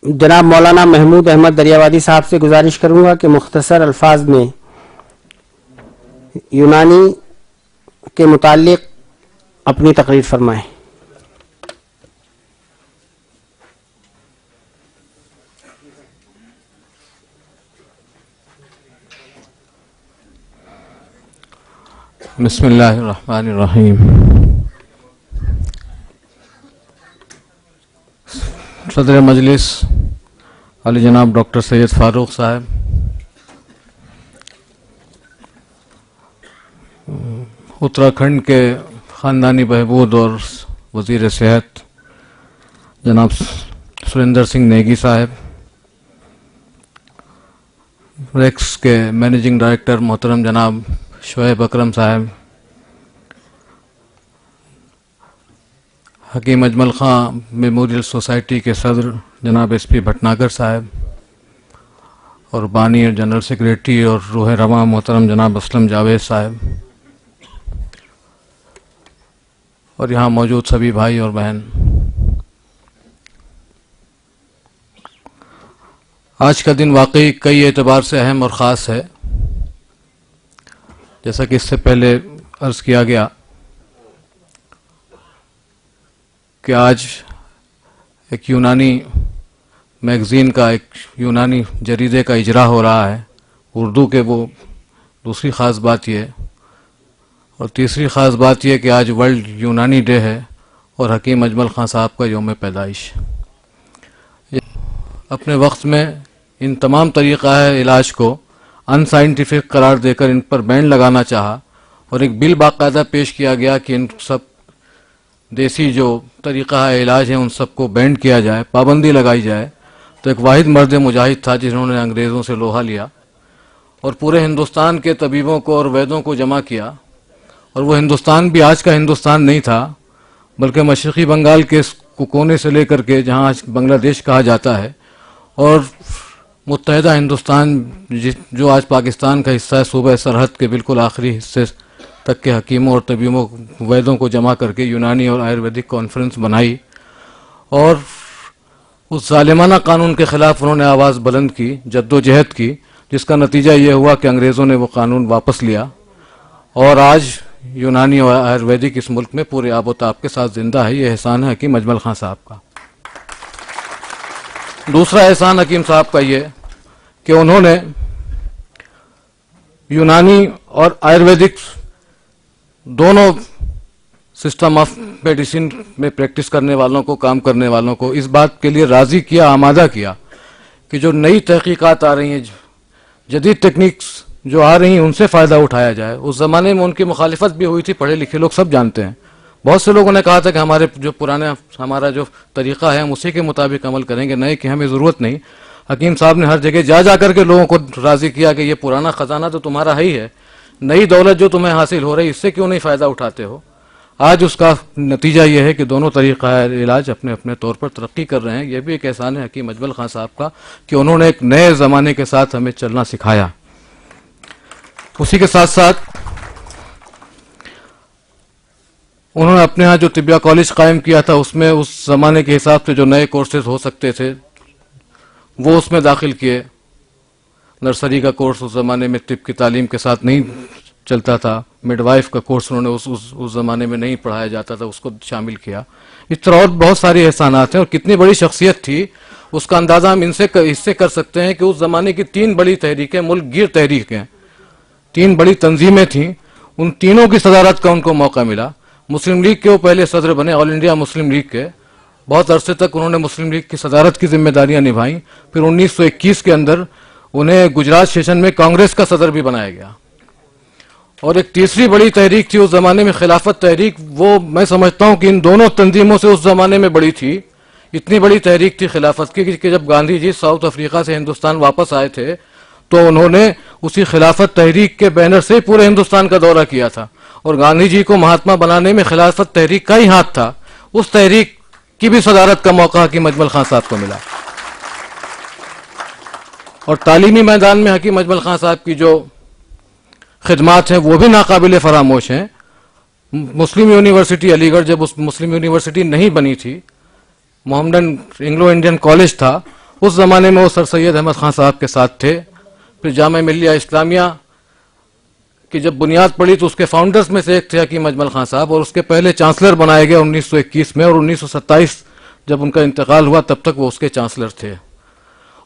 جناب مولانا محمود احمد دریاوادی صاحب سے گزارش کروں گا کہ مختصر الفاظ میں یونانی کے متعلق اپنی تقریر فرمائیں. بسم اللہ الرحمن الرحیم. صدر مجلس علی جناب ڈاکٹر سید فاروق صاحب، اتراکھنڈ کے خاندانی بہبود اور وزیر صحت جناب سریندر سنگھ نیگی صاحب، ریکس کے مینیجنگ ڈائریکٹر محترم جناب شعیب اکرم صاحب، حکیم اجمل خان میموریل سوسائٹی کے صدر جناب ایس پی بھٹناگر صاحب، اور بانی اور جنرل سیکریٹری اور روح رواں محترم جناب اسلم جاوید صاحب، اور یہاں موجود سبھی بھائی اور بہن. آج کا دن واقعی کئی اعتبار سے اہم اور خاص ہے. جیسا کہ اس سے پہلے عرض کیا گیا کہ آج ایک یونانی میگزین کا، ایک یونانی جریدے کا اجرا ہو رہا ہے اردو کے. وہ دوسری خاص بات یہ، اور تیسری خاص بات یہ کہ آج ورلڈ یونانی ڈے ہے اور حکیم اجمل خان صاحب کا یوم پیدائش. اپنے وقت میں ان تمام طریقہ علاج کو ان سائنٹیفک قرار دے کر ان پر بین لگانا چاہا، اور ایک بل باقاعدہ پیش کیا گیا کہ ان سب دیسی جو طریقہ علاج ہیں ان سب کو بینڈ کیا جائے، پابندی لگائی جائے. تو ایک واحد مرد مجاہد تھا جنہوں نے انگریزوں سے لوہا لیا اور پورے ہندوستان کے طبیبوں کو اور ویدوں کو جمع کیا. اور وہ ہندوستان بھی آج کا ہندوستان نہیں تھا، بلکہ مشرقی بنگال کے کونے سے لے کر کے جہاں آج بنگلہ دیش کہا جاتا ہے، اور متحدہ ہندوستان جو آج پاکستان کا حصہ ہے، صوبہ سرحد کے بالکل آخری حصے تک کے حکیموں اور طبیبوں ویدوں کو جمع کر کے یونانی اور آیورویدک کانفرنس بنائی. اور اس ظالمانہ قانون کے خلاف انہوں نے آواز بلند کی، جد و جہد کی، جس کا نتیجہ یہ ہوا کہ انگریزوں نے وہ قانون واپس لیا، اور آج یونانی اور آیورویدک اس ملک میں پورے آب و تاب کے ساتھ زندہ ہے. یہ احسان ہے حکیم اجمل خان صاحب کا. دوسرا احسان حکیم صاحب کا یہ کہ انہوں نے یونانی اور آیورویدک دونوں سسٹم آف میڈیسن میں پریکٹس کرنے والوں کو، کام کرنے والوں کو اس بات کے لیے راضی کیا، آمادہ کیا کہ جو نئی تحقیقات آ رہی ہیں، جدید ٹیکنیکس جو آ رہی ہیں، ان سے فائدہ اٹھایا جائے. اس زمانے میں ان کی مخالفت بھی ہوئی تھی، پڑھے لکھے لوگ سب جانتے ہیں. بہت سے لوگوں نے کہا تھا کہ ہمارا جو طریقہ ہے ہم اسی کے مطابق عمل کریں گے، نئے کی ہمیں ضرورت نہیں. حکیم صاحب نے ہر جگہ جا کر کے لوگوں کو راضی کیا کہ یہ پرانا خزانہ تو تمہارا ہی ہے، نئی دولت جو تمہیں حاصل ہو رہی اس سے کیوں نہیں فائدہ اٹھاتے ہو. آج اس کا نتیجہ یہ ہے کہ دونوں طریقہ علاج اپنے اپنے طور پر ترقی کر رہے ہیں. یہ بھی ایک احسان ہے حکیم اجمل خان صاحب کا کہ انہوں نے ایک نئے زمانے کے ساتھ ہمیں چلنا سکھایا. اسی کے ساتھ ساتھ انہوں نے اپنے ہاں جو طبیہ کالج قائم کیا تھا، اس میں اس زمانے کے حساب سے جو نئے کورسز ہو سکتے تھے وہ اس میں داخل کیے. نرسری کا کورس اس زمانے میں طب کی تعلیم کے ساتھ نہیں چلتا تھا، مڈ وائف کا کورس انہوں نے اس زمانے میں نہیں پڑھایا جاتا تھا، اس کو شامل کیا. اس طرح اور بہت ساری احسانات ہیں، اور کتنی بڑی شخصیت تھی اس کا اندازہ ہم اس سے کر سکتے ہیں کہ اس زمانے کی 3 بڑی تحریکیں، ملک گیر تحریکیں، 3 بڑی تنظیمیں تھیں، ان تینوں کی صدارت کا ان کو موقع ملا. مسلم لیگ کے وہ پہلے صدر بنے، آل انڈیا مسلم لیگ کے. بہت عرصے تک انہوں نے مسلم لیگ کی صدارت کی ذمہ داریاں نبھائیں. پھر 1921 کے اندر انہیں گجرات سیشن میں کانگریس کا صدر بھی بنایا گیا. اور ایک تیسری بڑی تحریک تھی اس زمانے میں، خلافت تحریک. وہ میں سمجھتا ہوں کہ ان دونوں تنظیموں سے اس زمانے میں بڑی تھی. اتنی بڑی تحریک تھی خلافت کی کہ جب گاندھی جی ساؤتھ افریقہ سے ہندوستان واپس آئے تھے تو انہوں نے اسی خلافت تحریک کے بینر سے پورے ہندوستان کا دورہ کیا تھا، اور گاندھی جی کو مہاتما بنانے میں خلافت تحریک کا ہی ہاتھ تھا. اس تحریک کی بھی صدارت کا موقع حکیم اجمل خان صاحب کو ملا. اور تعلیمی میدان میں حکیم اجمل خان صاحب کی جو خدمات ہیں وہ بھی ناقابل فراموش ہیں. مسلم یونیورسٹی علی گڑھ، جب اس مسلم یونیورسٹی نہیں بنی تھی، محمدن انگلو انڈین کالج تھا، اس زمانے میں وہ سر سید احمد خان صاحب کے ساتھ تھے. پھر جامعہ ملیہ اسلامیہ کی جب بنیاد پڑی تو اس کے فاؤنڈرز میں سے ایک تھے حکیم اجمل خان صاحب, اور اس کے پہلے چانسلر بنائے گئے 1921 میں, اور 1927 جب ان کا انتقال ہوا تب تک وہ اس کے چانسلر تھے.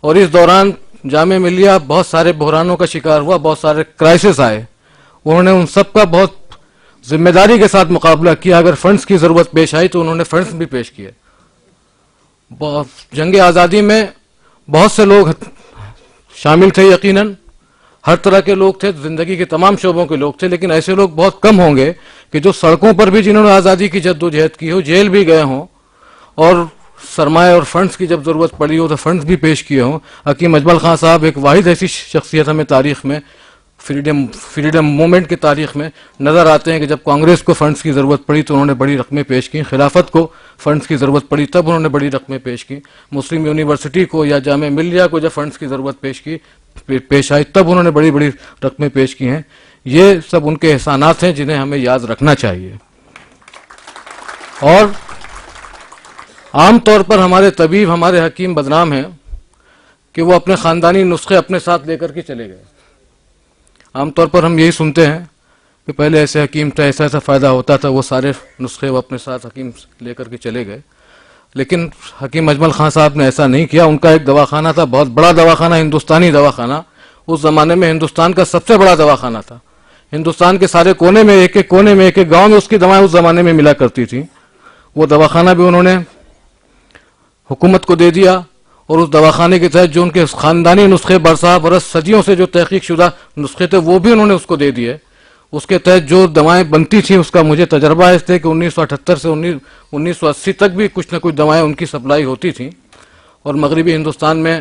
اور اس دوران جامعہ ملیہ بہت سارے بحرانوں کا شکار ہوا, بہت سارے کرائسس آئے. انہوں نے ان سب کا بہت ذمہ داری کے ساتھ مقابلہ کیا. اگر فنڈز کی ضرورت پیش آئی تو انہوں نے فنڈز بھی پیش کیے. جنگ آزادی میں بہت سے لوگ شامل تھے, یقیناً ہر طرح کے لوگ تھے, زندگی کے تمام شعبوں کے لوگ تھے, لیکن ایسے لوگ بہت کم ہوں گے کہ جو سڑکوں پر بھی جنہوں نے آزادی کی جدوجہد کی ہو, جیل بھی گئے ہوں, اور سرمایہ اور فنڈز کی جب ضرورت پڑی ہو تو فنڈز بھی پیش کیے ہوں. حکیم اجمل خان صاحب ایک واحد ایسی شخصیت ہمیں تاریخ میں, فریڈم موومنٹ کی تاریخ میں نظر آتے ہیں کہ جب کانگریس کو فنڈز کی ضرورت پڑی تو انہوں نے بڑی رقمیں پیش کی, خلافت کو فنڈز کی ضرورت پڑی تب انہوں نے بڑی رقمیں پیش کی, مسلم یونیورسٹی کو یا جامعہ ملیہ کو جب فنڈز کی ضرورت پیش آئی تب انہوں نے بڑی بڑی رقمیں پیش کی ہیں. یہ سب ان کے احسانات ہیں جنہیں ہمیں یاد رکھنا چاہیے. اور عام طور پر ہمارے طبیب, ہمارے حکیم بدنام ہیں کہ وہ اپنے خاندانی نسخے اپنے ساتھ لے کر کے چلے گئے. عام طور پر ہم یہی سنتے ہیں کہ پہلے ایسے حکیم تھا, ایسا ایسا فائدہ ہوتا تھا, وہ سارے نسخے وہ اپنے ساتھ حکیم لے کر کے چلے گئے. لیکن حکیم اجمل خان صاحب نے ایسا نہیں کیا. ان کا ایک دواخانہ تھا, بہت بڑا دواخانہ, ہندوستانی دواخانہ. اس زمانے میں ہندوستان کا سب سے بڑا دواخانہ تھا. ہندوستان کے سارے کونے میں, ایک ایک کونے میں, ایک ایک گاؤں میں اس کی دوائیں اس زمانے میں ملا کرتی تھیں. وہ دواخانہ بھی انہوں نے حکومت کو دے دیا, اور اس دواخانے کے تحت جو ان کے خاندانی نسخے برسا برس صدیوں سے جو تحقیق شدہ نسخے تھے وہ بھی انہوں نے اس کو دے دیے. اس کے تحت جو دوائیں بنتی تھیں اس کا مجھے تجربہ ہے, اس لیے کہ 1978 سے 1980 تک بھی کچھ نہ کچھ دوائیں ان کی سپلائی ہوتی تھیں. اور مغربی ہندوستان میں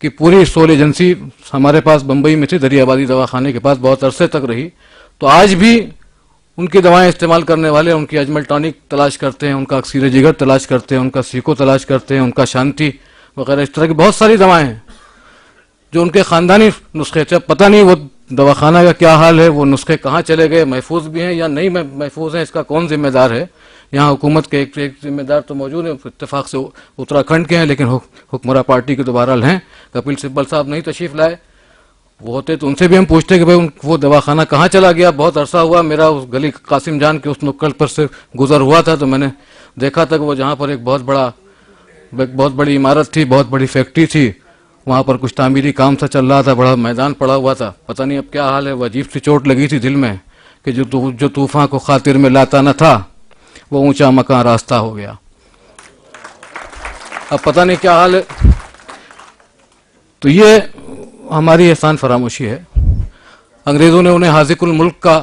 کی پوری سول ایجنسی ہمارے پاس بمبئی میں تھی, دریا آبادی دواخانے کے پاس بہت عرصے تک رہی. تو آج بھی ان کی دوائیں استعمال کرنے والے ان کی اجمل ٹانک تلاش کرتے ہیں, ان کا اکسیر جگر تلاش کرتے ہیں, ان کا سیکو تلاش کرتے ہیں, ان کا شانتی وغیرہ, اس طرح کی بہت ساری دوائیں ہیں جو ان کے خاندانی نسخے تھے. پتہ نہیں وہ دواخانہ کا کیا حال ہے, وہ نسخے کہاں چلے گئے, محفوظ بھی ہیں یا نہیں محفوظ ہیں, اس کا کون ذمہ دار ہے. یہاں حکومت کے ایک ذمہ دار تو موجود ہیں, اتفاق سے اتراکھنڈ کے ہیں, لیکن حکمراں پارٹی کے تو بہرحال ہیں. کپل سبل صاحب نہیں تشریف لائے, وہ ہوتے تو ان سے بھی ہم پوچھتے کہ بھائی وہ دواخانہ کہاں چلا گیا. بہت عرصہ ہوا, میرا اس گلی قاسم جان کے اس نکڑ پر سے گزر ہوا تھا تو میں نے دیکھا تھا کہ وہ جہاں پر ایک بہت بڑی عمارت تھی, بہت بڑی فیکٹری تھی, وہاں پر کچھ تعمیری کام سا چل رہا تھا, بڑا میدان پڑا ہوا تھا. پتہ نہیں اب کیا حال ہے. وہ عجیب سی چوٹ لگی تھی دل میں کہ جو طوفان کو خاطر میں لاتا نہ تھا وہ اونچا مکان راستہ ہو گیا. اب پتہ نہیں کیا حال ہے. تو یہ ہماری احسان فراموشی ہے. انگریزوں نے انہیں حاذق الملک کا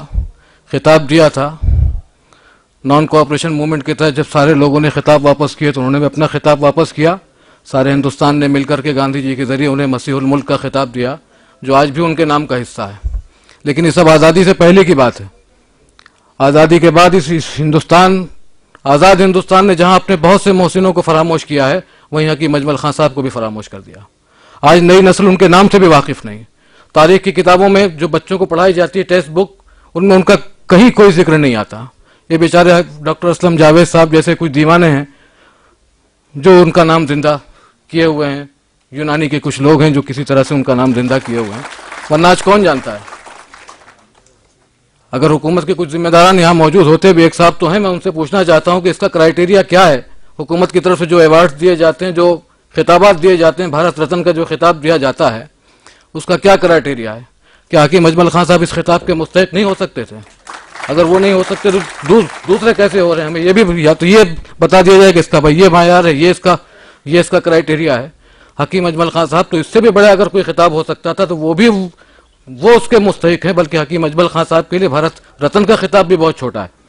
خطاب دیا تھا. نان کوآپریشن موومنٹ کے تحت جب سارے لوگوں نے خطاب واپس کیے تو انہوں نے بھی اپنا خطاب واپس کیا. سارے ہندوستان نے مل کر کے گاندھی جی کے ذریعے انہیں مسیح الملک کا خطاب دیا, جو آج بھی ان کے نام کا حصہ ہے. لیکن یہ سب آزادی سے پہلے کی بات ہے. آزادی کے بعد اس آزاد ہندوستان نے جہاں اپنے بہت سے محسنوں کو فراموش کیا ہے, وہیں حکیم اجمل خان صاحب کو بھی فراموش کر دیا. آج نئی نسل ان کے نام سے بھی واقف نہیں. تاریخ کی کتابوں میں جو بچوں کو پڑھائی جاتی ہے, ٹیکسٹ بک, ان میں ان کا کہیں کوئی ذکر نہیں آتا. یہ بیچارے ڈاکٹر اسلم جاوید صاحب جیسے کچھ دیوانے ہیں جو ان کا نام زندہ کیے ہوئے ہیں. یونانی کے کچھ لوگ ہیں جو کسی طرح سے ان کا نام زندہ کیے ہوئے ہیں, ورنہ آج کون جانتا ہے. اگر حکومت کے کچھ ذمہ داران یہاں موجود ہوتے بھی, ایک صاحب تو ہیں, میں ان سے پوچھنا چاہتا ہوں کہ اس کا کرائیٹیریا کیا ہے. حکومت کی طرف سے جو ایوارڈز دیے جاتے ہیں, جو خطابات دیے جاتے ہیں, بھارت رتن کا جو خطاب دیا جاتا ہے, اس کا کیا کرائیٹیریا ہے. کیا حکیم اجمل خان صاحب اس خطاب کے مستحق نہیں ہو سکتے تھے؟ اگر وہ نہیں ہو سکتے تو دوسرے کیسے ہو رہے ہیں؟ ہمیں یہ بھی یا تو یہ بتا دیا جائے کہ اس کا بھائی یہ معیار ہے, یہ اس کا کرائیٹیریا ہے. حکیم اجمل خان صاحب تو اس سے بھی بڑا اگر کوئی خطاب ہو سکتا تھا تو وہ اس کے مستحق ہیں. بلکہ حکیم اجمل خان صاحب کے لیے بھارت رتن کا خطاب بھی بہت چھوٹا ہے.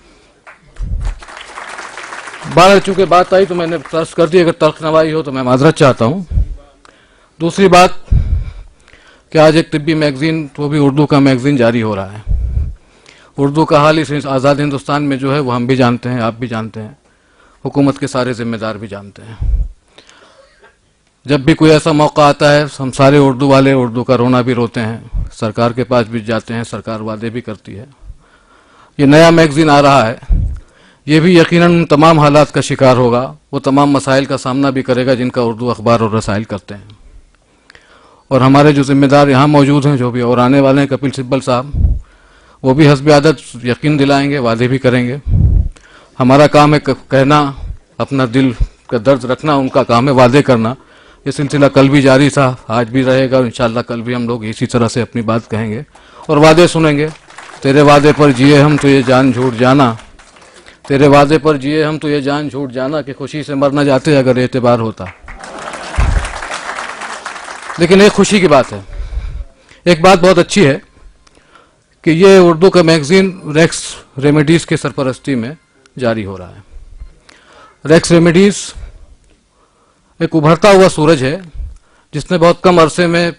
بہرحال چونکہ بات آئی تو میں نے ترس کر دی, اگر تلخ نوائی ہو تو میں معذرت چاہتا ہوں. دوسری بات کہ آج ایک طبی میگزین, وہ بھی اردو کا میگزین جاری ہو رہا ہے. اردو کا حال اس آزاد ہندوستان میں جو ہے وہ ہم بھی جانتے ہیں, آپ بھی جانتے ہیں, حکومت کے سارے ذمہ دار بھی جانتے ہیں. جب بھی کوئی ایسا موقع آتا ہے ہم سارے اردو والے اردو کا رونا بھی روتے ہیں, سرکار کے پاس بھی جاتے ہیں, سرکار وعدے بھی کرتی ہے. یہ نیا میگزین آ رہا ہے, یہ بھی یقیناً ان تمام حالات کا شکار ہوگا، وہ تمام مسائل کا سامنا بھی کرے گا جن کا اردو اخبار اور رسائل کرتے ہیں۔ اور ہمارے جو ذمہ دار یہاں موجود ہیں، جو بھی اور آنے والے ہیں، کپل سبل صاحب، وہ بھی حسب عادت یقین دلائیں گے، وعدے بھی کریں گے۔ ہمارا کام ہے کہنا، اپنا دل کا درد رکھنا، ان کا کام ہے وعدے کرنا۔ یہ سلسلہ کل بھی جاری تھا، آج بھی رہے گا، اور انشاءاللہ کل بھی ہم لوگ اسی طرح سے اپنی بات کہیں گے اور وعدے سنیں گے۔ تیرے وعدے پر جیے ہم تو یہ جان جھوٹ جانا، تیرے وعدے پر جیے ہم تو یہ جان جھوٹ جانا، کہ خوشی سے مر نہ جاتے اگر اعتبار ہوتا۔ لیکن ایک خوشی کی بات ہے، ایک بات بہت اچھی ہے کہ یہ اردو کا میگزین ریکس ریمیڈیز کے سرپرستی میں جاری ہو رہا ہے۔ ریکس ریمیڈیز ایک ابھرتا ہوا سورج ہے جس نے بہت کم عرصے میں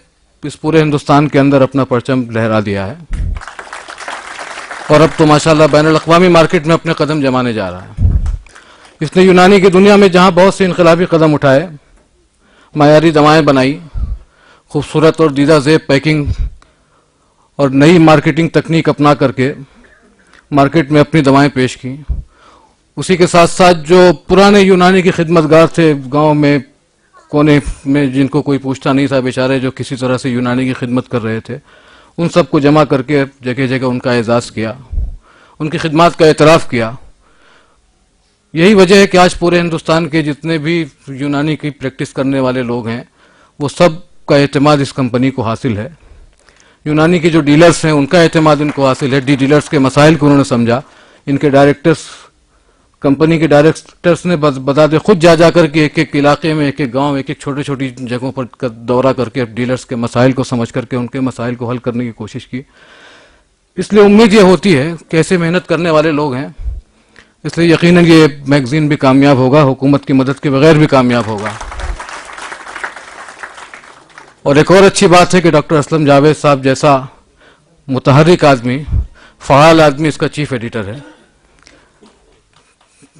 اس پورے ہندوستان کے اندر اپنا پرچم لہرا دیا ہے، اور اب تو ماشاءاللہ بین الاقوامی مارکیٹ میں اپنے قدم جمانے جا رہا ہے۔ اس نے یونانی کی دنیا میں جہاں بہت سے انقلابی قدم اٹھائے، معیاری دوائیں بنائی، خوبصورت اور دیدہ زیب پیکنگ اور نئی مارکیٹنگ تکنیک اپنا کر کے مارکیٹ میں اپنی دوائیں پیش کی، اسی کے ساتھ ساتھ جو پرانے یونانی کی خدمتگار تھے گاؤں میں کونے میں، جن کو کوئی پوچھتا نہیں تھا بیچارے، جو کسی طرح سے یونانی کی خدمت کر رہے تھے، ان سب کو جمع کر کے جگہ جگہ ان کا اعزاز کیا، ان کی خدمات کا اعتراف کیا۔ یہی وجہ ہے کہ آج پورے ہندوستان کے جتنے بھی یونانی کی پریکٹس کرنے والے لوگ ہیں، وہ سب کا اعتماد اس کمپنی کو حاصل ہے۔ یونانی کے جو ڈیلرز ہیں ان کا اعتماد ان کو حاصل ہے، ڈیلرز کے مسائل کو انہوں نے سمجھا۔ ان کے ڈائریکٹرز، کمپنی کے ڈائریکٹرز نے بذات خود جا کر کے ایک ایک علاقے میں، ایک ایک گاؤں، ایک ایک چھوٹی چھوٹی جگہوں پر دورہ کر کے ڈیلرز کے مسائل کو سمجھ کر کے ان کے مسائل کو حل کرنے کی کوشش کی۔ اس لیے امید یہ ہوتی ہے کہ ایسے محنت کرنے والے لوگ ہیں، اس لیے یقیناً یہ میگزین بھی کامیاب ہوگا، حکومت کی مدد کے بغیر بھی کامیاب ہوگا۔ اور ایک اور اچھی بات ہے کہ ڈاکٹر اسلم جاوید صاحب جیسا متحرک آدمی، فعال آدمی اس کا چیف ایڈیٹر ہے،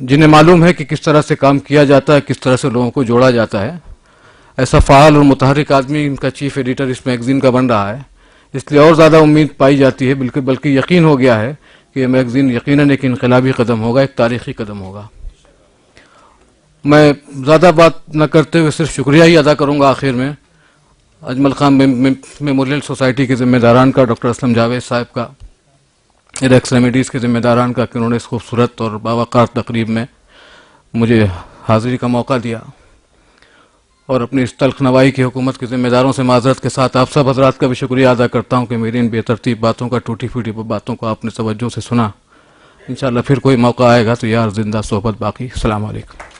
جنہیں معلوم ہے کہ کس طرح سے کام کیا جاتا ہے، کس طرح سے لوگوں کو جوڑا جاتا ہے۔ ایسا فعال اور متحرک آدمی ان کا چیف ایڈیٹر اس میگزین کا بن رہا ہے، اس لیے اور زیادہ امید پائی جاتی ہے، بلکہ یقین ہو گیا ہے کہ یہ میگزین یقیناً ایک انقلابی قدم ہوگا، ایک تاریخی قدم ہوگا۔ میں زیادہ بات نہ کرتے ہوئے صرف شکریہ ہی ادا کروں گا آخر میں اجمل خان میموریل سوسائٹی کے ذمہ داران کا، ڈاکٹر اسلم جاوید صاحب کا، ریکس ریمیڈیز کے ذمہ داران کا، کہ انہوں نے اس خوبصورت اور باوقار تقریب میں مجھے حاضری کا موقع دیا، اور اپنی اس تلخ نوائی کی حکومت کے ذمہ داروں سے معذرت کے ساتھ آپ سب حضرات کا بھی شکریہ ادا کرتا ہوں کہ میری ان بے ترتیب باتوں کا، ٹوٹی پھوٹی باتوں کو آپ نے توجہ سے سنا۔ انشاءاللہ پھر کوئی موقع آئے گا تو یار زندہ صحبت باقی۔ السلام علیکم۔